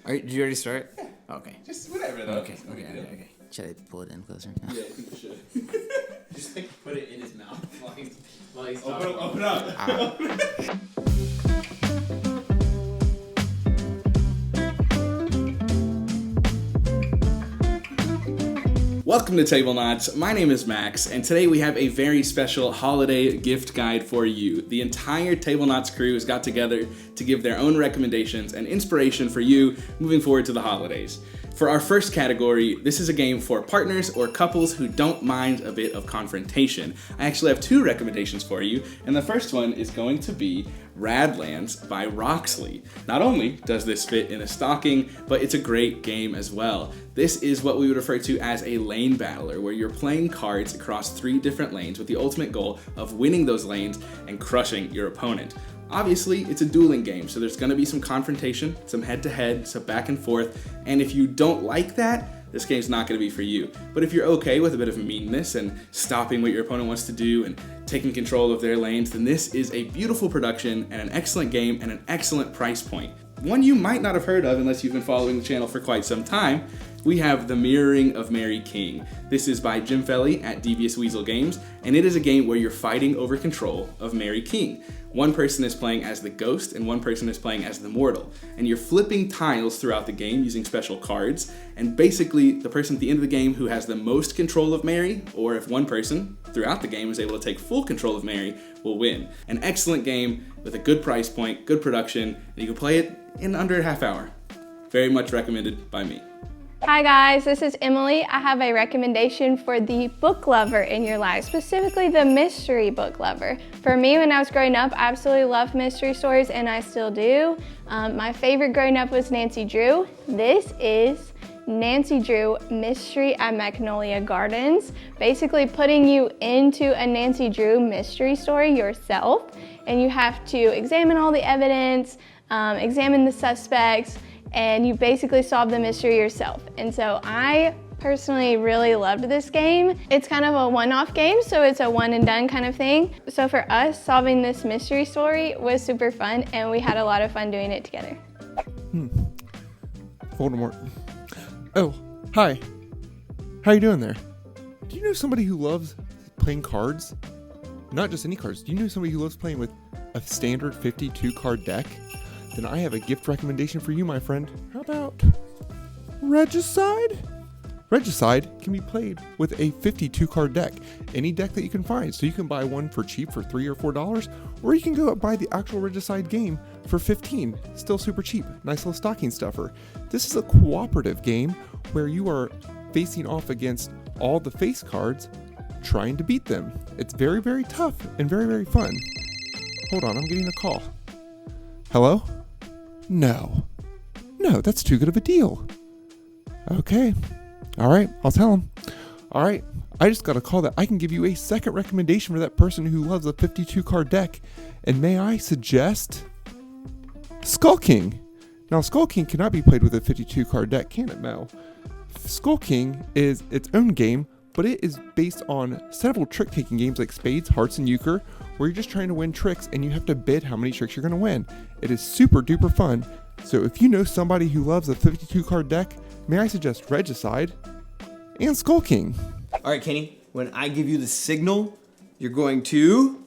Did you already start? Yeah. Okay. Just whatever, though. Okay. Should I pull it in closer? Yeah, I think you should. Just like put it in his mouth while he's talking. Open up. Welcome to Tablenauts. My name is Max, and today we have a very special holiday gift guide for you. The entire Tablenauts crew has got together to give their own recommendations and inspiration for you moving forward to the holidays. For our first category, this is a game for partners or couples who don't mind a bit of confrontation. I actually have two recommendations for you, and the first one is going to be Radlands by Roxley. Not only does this fit in a stocking, but it's a great game as well. This is what we would refer to as a lane battler, where you're playing cards across 3 different lanes with the ultimate goal of winning those lanes and crushing your opponent. Obviously, it's a dueling game, so there's gonna be some confrontation, some head-to-head, some back and forth, and if you don't like that, this game's not gonna be for you. But if you're okay with a bit of meanness and stopping what your opponent wants to do and taking control of their lanes, then this is a beautiful production and an excellent game and an excellent price point. One you might not have heard of unless you've been following the channel for quite some time. We have The Mirroring of Mary King. This is by Jim Felly at Devious Weasel Games, and it is a game where you're fighting over control of Mary King. One person is playing as the ghost and one person is playing as the mortal. And you're flipping tiles throughout the game using special cards, and basically the person at the end of the game who has the most control of Mary, or if one person throughout the game is able to take full control of Mary, will win. An excellent game with a good price point, good production, and you can play it in under a half hour. Very much recommended by me. Hi guys, this is Emily. I have a recommendation for the book lover in your life, specifically the mystery book lover. For me, when I was growing up, I absolutely loved mystery stories, and I still do. My favorite growing up was Nancy Drew. This is Nancy Drew Mystery at Magnolia Gardens, basically putting you into a Nancy Drew mystery story yourself, and you have to examine all the evidence, examine the suspects, and you basically solve the mystery yourself. And so I personally really loved this game. It's kind of a one-off game, so it's a one and done kind of thing. So for us, solving this mystery story was super fun, and we had a lot of fun doing it together. Voldemort. Oh, hi. How you doing there? Do you know somebody who loves playing cards? Not just any cards. Do you know somebody who loves playing with a standard 52 card deck? Then I have a gift recommendation for you, my friend. How about Regicide? Regicide can be played with a 52 card deck, any deck that you can find. So you can buy one for cheap for $3 or $4, or you can go out and buy the actual Regicide game for $15, still super cheap. Nice little stocking stuffer. This is a cooperative game where you are facing off against all the face cards, trying to beat them. It's very, very tough and very, very fun. Hold on, I'm getting a call. Hello? No, that's too good of a deal. Okay. All right, I'll tell him. All right, I just got a call that I can give you a second recommendation for that person who loves a 52 card deck. And may I suggest Skull King? Now, Skull King cannot be played with a 52 card deck, can it, Mel? Skull King is its own game, but it is based on several trick-taking games like Spades, Hearts, and Euchre, where you're just trying to win tricks and you have to bid how many tricks you're going to win. It is super duper fun. So if you know somebody who loves a 52 card deck, may I suggest Regicide and Skull King. All right, Kenny, when I give you the signal, you're going to...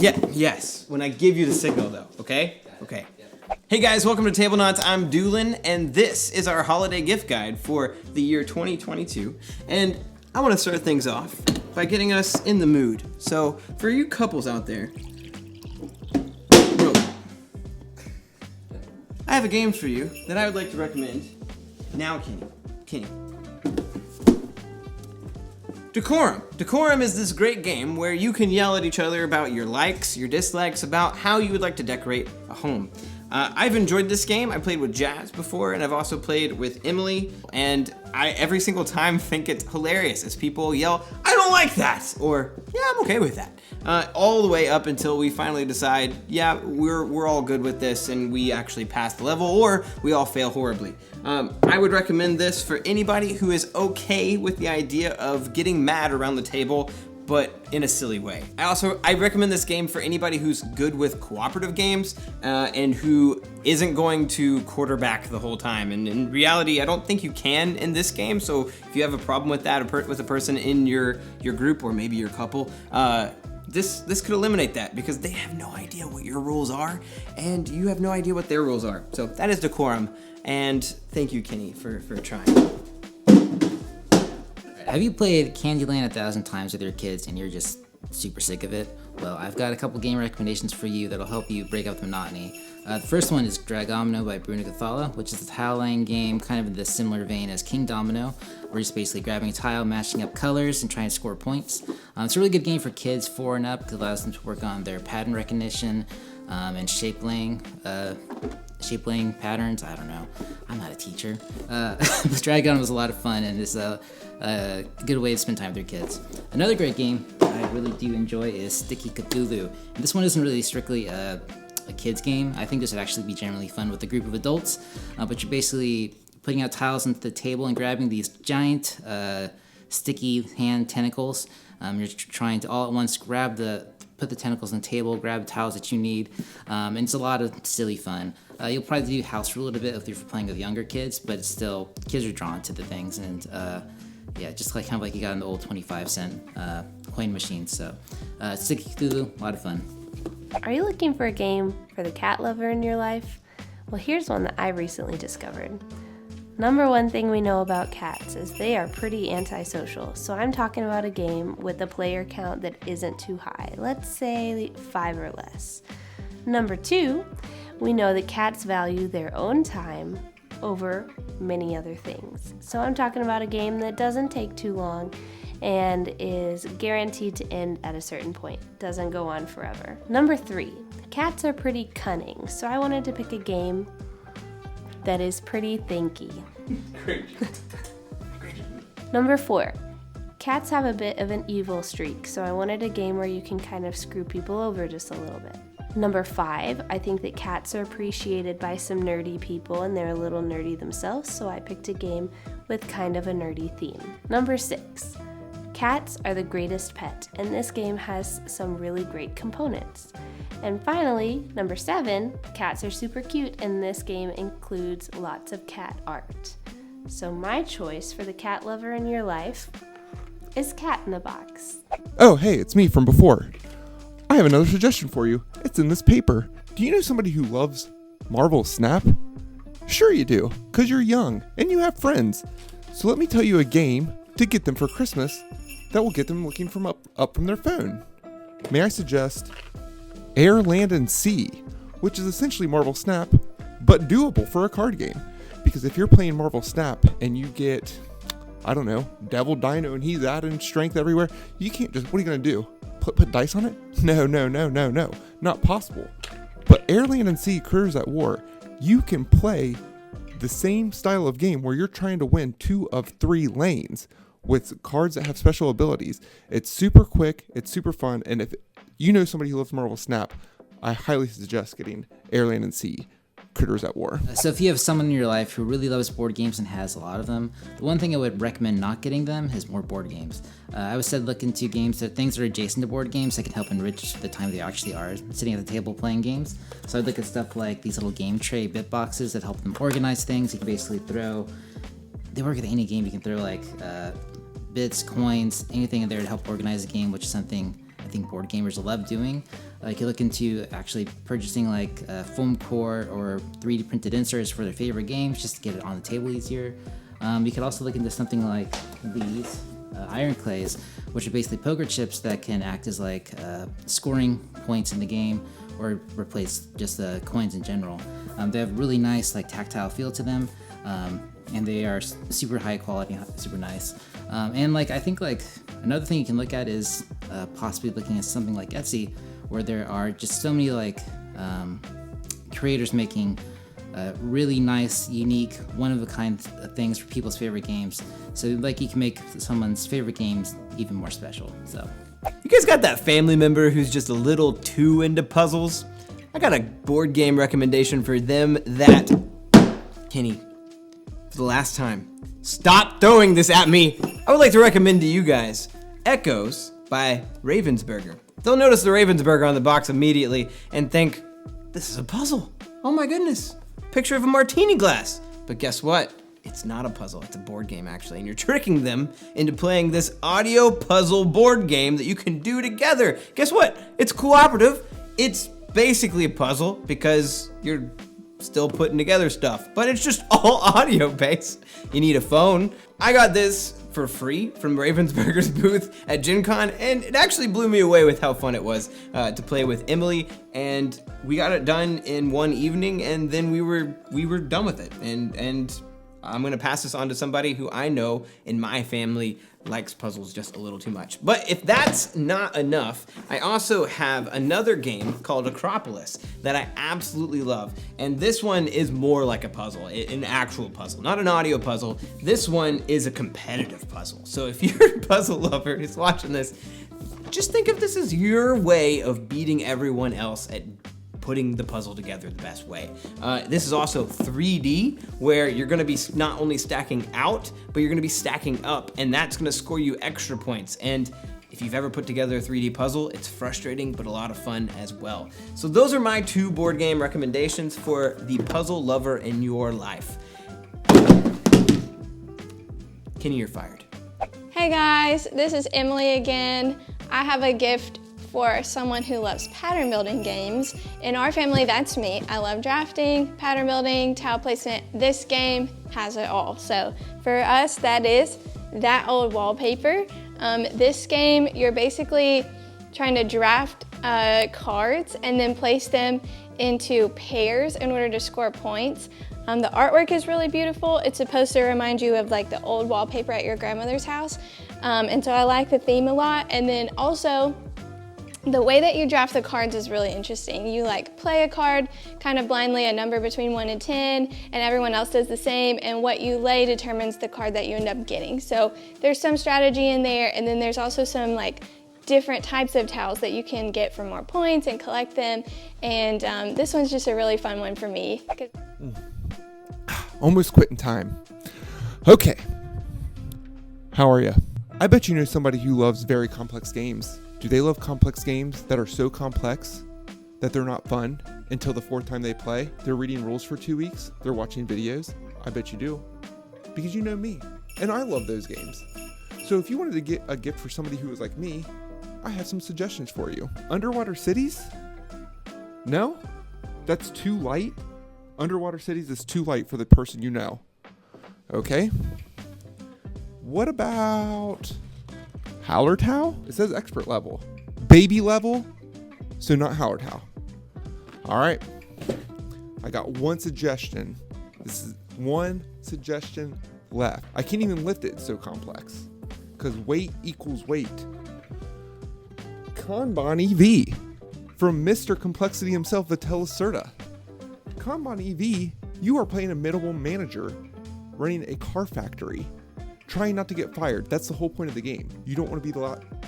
Yes, when I give you the signal though, okay? Okay. Hey guys, welcome to Tablenauts. I'm Doolin, and this is our holiday gift guide for the year 2022. And I want to start things off by getting us in the mood. So for you couples out there, I have a game for you that I would like to recommend. Now, Kenny. Decorum. Decorum is this great game where you can yell at each other about your likes, your dislikes, about how you would like to decorate a home. I've enjoyed this game. I played with Jazz before, and I've also played with Emily, and I every single time think it's hilarious as people yell, "I don't like that," or "Yeah, I'm okay with that." All the way up until we finally decide, yeah, we're all good with this, and we actually pass the level, or we all fail horribly. I would recommend this for anybody who is okay with the idea of getting mad around the table, but in a silly way. I recommend this game for anybody who's good with cooperative games and who isn't going to quarterback the whole time. And in reality, I don't think you can in this game. So if you have a problem with that, with a person in your group or maybe your couple, this could eliminate that because they have no idea what your rules are and you have no idea what their rules are. So that is Decorum. And thank you, Kenny, for trying. Have you played Candyland 1,000 times with your kids and you're just super sick of it? Well, I've got a couple game recommendations for you that'll help you break up the monotony. The first one is Dragomino by Bruno Cathala, which is a tile-laying game kind of in the similar vein as King Domino, where you're just basically grabbing a tile, matching up colors, and trying to score points. It's a really good game for kids 4 and up because it allows them to work on their pattern recognition and shape laying patterns. I don't know. I'm not a teacher. But Dragon was a lot of fun and is a good way to spend time with your kids. Another great game I really do enjoy is Sticky Cthulhu. And this one isn't really strictly a kid's game. I think this would actually be generally fun with a group of adults. But you're basically putting out tiles onto the table and grabbing these giant sticky hand tentacles. You're trying to all at once put the tentacles on the table, grab the tiles that you need, and it's a lot of silly fun. You'll probably do house rule it a bit if you're playing with younger kids, but it's still, kids are drawn to the things, and just like kind of like you got in the old 25-cent coin machines. So Sticky Cthulhu, a lot of fun. Are you looking for a game for the cat lover in your life? Well, here's one that I recently discovered. Number one thing we know about cats is they are pretty antisocial, so I'm talking about a game with a player count that isn't too high, let's say 5 or less. Number 2, we know that cats value their own time over many other things. So I'm talking about a game that doesn't take too long and is guaranteed to end at a certain point, doesn't go on forever. Number 3, cats are pretty cunning, so I wanted to pick a game that is pretty thinky. Number 4, cats have a bit of an evil streak, so I wanted a game where you can kind of screw people over just a little bit. Number 5, I think that cats are appreciated by some nerdy people and they're a little nerdy themselves, so I picked a game with kind of a nerdy theme. Number 6, cats are the greatest pet, and this game has some really great components. And finally, number 7, cats are super cute, and this game includes lots of cat art. So my choice for the cat lover in your life is Cat in a Box. Oh, hey, it's me from before. I have another suggestion for you. It's in this paper. Do you know somebody who loves Marvel Snap? Sure you do, because you're young and you have friends. So let me tell you a game to get them for Christmas that will get them looking from up from their phone. May I suggest Air, Land, and Sea, which is essentially Marvel Snap, but doable for a card game. Because if you're playing Marvel Snap and you get, I don't know, Devil Dino and he's adding strength everywhere, you can't just, what are you going to do? Put dice on it? No, not possible. But Air, Land, and Sea, Critters at War, you can play the same style of game where you're trying to win 2 of 3 lanes with cards that have special abilities. It's super quick, it's super fun, and if you know somebody who loves Marvel Snap, I highly suggest getting Air, Land, and Sea, Critters at War. So if you have someone in your life who really loves board games and has a lot of them, the one thing I would recommend not getting them is more board games. I would say look into things that are adjacent to board games that can help enrich the time they actually are sitting at the table playing games. So I'd look at stuff like these little game tray bit boxes that help them organize things. You can basically they work with any game. You can throw like bits, coins, anything in there to help organize a game, which is something I think board gamers love doing. You can look into actually purchasing like foam core or 3D printed inserts for their favorite games just to get it on the table easier. You could also look into something like these iron clays, which are basically poker chips that can act as like scoring points in the game or replace just the coins in general. They have really nice like tactile feel to them, and they are super high quality, super nice. And like I think like another thing you can look at is possibly looking at something like Etsy, where there are just so many like creators making really nice, unique, one-of-a-kind things for people's favorite games. So like you can make someone's favorite games even more special. So You guys got that family member who's just a little too into puzzles? I got a board game recommendation for them that... Kenny, for the last time, stop throwing this at me. I would like to recommend to you guys Echoes by by Ravensburger. They'll notice the Ravensburger on the box immediately and think, this is a puzzle. Oh my goodness, picture of a martini glass. But guess what? It's not a puzzle, it's a board game actually, and you're tricking them into playing this audio puzzle board game that you can do together. Guess what? It's cooperative. It's basically a puzzle because you're still putting together stuff, but it's just all audio based. You need a phone. I got this for free from Ravensburger's booth at Gen Con, and it actually blew me away with how fun it was to play with Emily, and we got it done in one evening, and then we were done with it, and I'm gonna pass this on to somebody who I know in my family likes puzzles just a little too much. But if that's not enough, I also have another game called Acropolis that I absolutely love. And this one is more like a puzzle, an actual puzzle, not an audio puzzle. This one is a competitive puzzle. So if you're a puzzle lover who's watching this, just think of this as your way of beating everyone else at putting the puzzle together the best way. This is also 3D, where you're gonna be not only stacking out, but you're gonna be stacking up, and that's gonna score you extra points. And if you've ever put together a 3D puzzle, it's frustrating, but a lot of fun as well. So those are my 2 board game recommendations for the puzzle lover in your life. Kenny, you're fired. Hey guys, this is Emily again. I have a gift for someone who loves pattern building games. In our family, that's me. I love drafting, pattern building, tile placement. This game has it all. So for us, that is That Old Wallpaper. This game, you're basically trying to draft cards and then place them into pairs in order to score points. The artwork is really beautiful. It's supposed to remind you of like the old wallpaper at your grandmother's house. And so I like the theme a lot. And then also, the way that you draft the cards is really interesting. You like play a card kind of blindly, a number between 1 and 10, and everyone else does the same, and what you lay determines the card that you end up getting. So there's some strategy in there, and then there's also some like different types of tiles that you can get for more points and collect them. And this one's just a really fun one for me. Almost quitting time. Okay. How are you? I bet you know somebody who loves very complex games. Do they love complex games that are so complex that they're not fun until the 4th time they play? They're reading rules for 2 weeks. They're watching videos. I bet you do. Because you know me. And I love those games. So if you wanted to get a gift for somebody who was like me, I have some suggestions for you. Underwater Cities? No? That's too light? Underwater Cities is too light for the person you know. Okay. What about Hallertau? It says expert level. Baby level? So not Hallertau. All right. I got one suggestion. This is one suggestion left. I can't even lift it, it's so complex. Because weight equals weight. Kanban EV. From Mr. Complexity himself, Vitel Lacerda. Kanban EV, you are playing a middle manager running a car factory, trying not to get fired. That's the whole point of the game. You don't want to be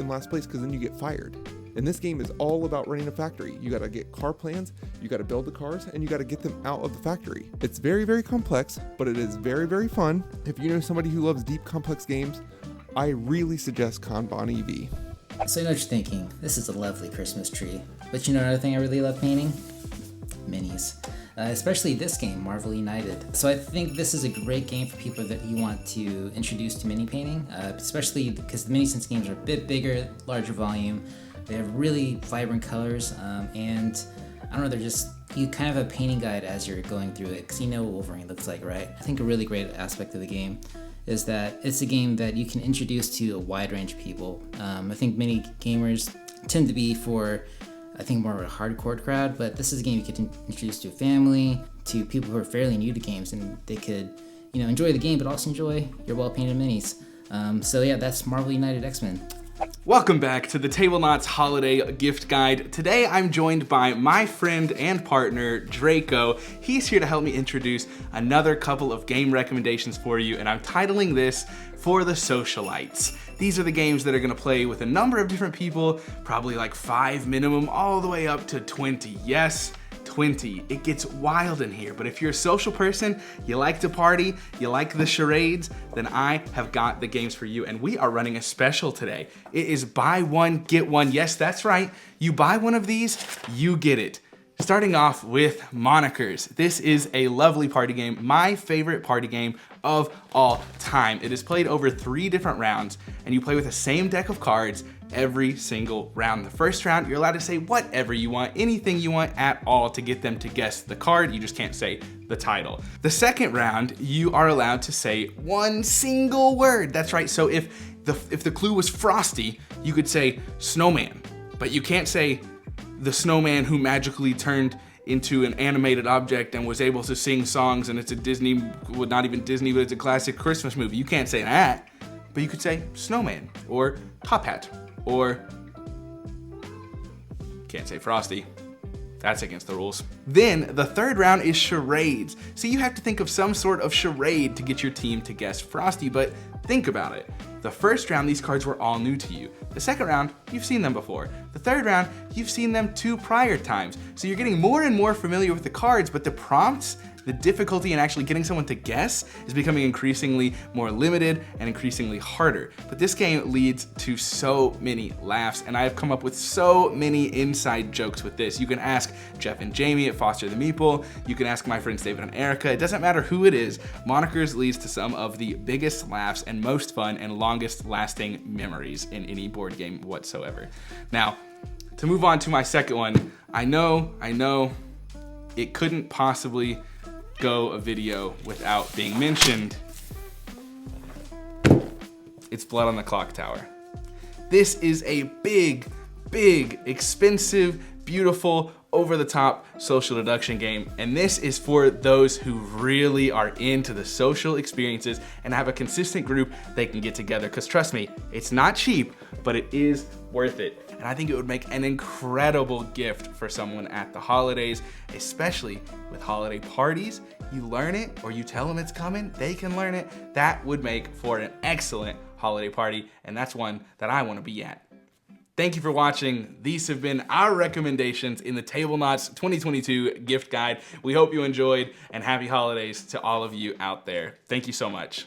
in last place because then you get fired. And this game is all about running a factory. You got to get car plans, you got to build the cars, and you got to get them out of the factory. It's very, very complex, but it is very, very fun. If you know somebody who loves deep, complex games, I really suggest Kanban EV. So I know what you're thinking. This is a lovely Christmas tree. But you know another thing I really love painting? Minis. Especially this game, Marvel United. So I think this is a great game for people that you want to introduce to mini painting, especially because the mini sense games are a bit bigger, larger volume. They have really vibrant colors, and I don't know, they're just, you kind of have a painting guide as you're going through it, because you know what Wolverine looks like, right? I think a really great aspect of the game is that it's a game that you can introduce to a wide range of people. I think many gamers tend to be for, I think, more of a hardcore crowd, but this is a game you could introduce to a family, to people who are fairly new to games, and they could, you know, enjoy the game, but also enjoy your well-painted minis. So yeah, that's Marvel United X-Men. Welcome back to the Tablenauts Holiday Gift Guide. Today I'm joined by my friend and partner, Draco. He's here to help me introduce another couple of game recommendations for you, and I'm titling this For the Socialites. These are the games that are gonna play with a number of different people, probably like 5 minimum, all the way up to 20. Yes, 20. It gets wild in here, but if you're a social person, you like to party, you like the charades, then I have got the games for you, and we are running a special today. It is buy one, get one. Yes, that's right. You buy one of these, you get it. Starting off with Monikers. This is a lovely party game, my favorite party game of all time. It is played over 3 different rounds, and you play with the same deck of cards every single round. The first round, you're allowed to say whatever you want, anything you want at all to get them to guess the card. You just can't say the title. The second round, you are allowed to say one single word. That's right. So if the clue was Frosty, you could say snowman, but you can't say the snowman who magically turned into an animated object and was able to sing songs, and it's a Disney, well, not even Disney, but it's a classic Christmas movie. You can't say that, but you could say snowman or top hat or can't say Frosty. That's against the rules. Then the third round is charades. So you have to think of some sort of charade to get your team to guess Frosty, but think about it. The first round, these cards were all new to you. The second round, you've seen them before. The third round, you've seen them 2 prior times. So you're getting more and more familiar with the cards, but the prompts, the difficulty in actually getting someone to guess is becoming increasingly more limited and increasingly harder. But this game leads to so many laughs, and I have come up with so many inside jokes with this. You can ask Jeff and Jamie at Foster the Meeple. You can ask my friends David and Erica. It doesn't matter who it is. Monikers leads to some of the biggest laughs and most fun and longest lasting memories in any board game whatsoever. Now, to move on to my second one, I know, it couldn't possibly go a video without being mentioned. It's Blood on the Clock Tower. This is a big, expensive, beautiful, over-the-top social deduction game, and this is for those who really are into the social experiences and have a consistent group they can get together, because trust me, it's not cheap, but it is worth it. And I think it would make an incredible gift for someone at the holidays, especially with holiday parties. You learn it, or you tell them it's coming, they can learn it. That would make for an excellent holiday party, and that's one that I want to be at. Thank you for watching. These have been our recommendations in the Tablenauts 2022 gift guide. We hope you enjoyed, and happy holidays to all of you out there. Thank you so much.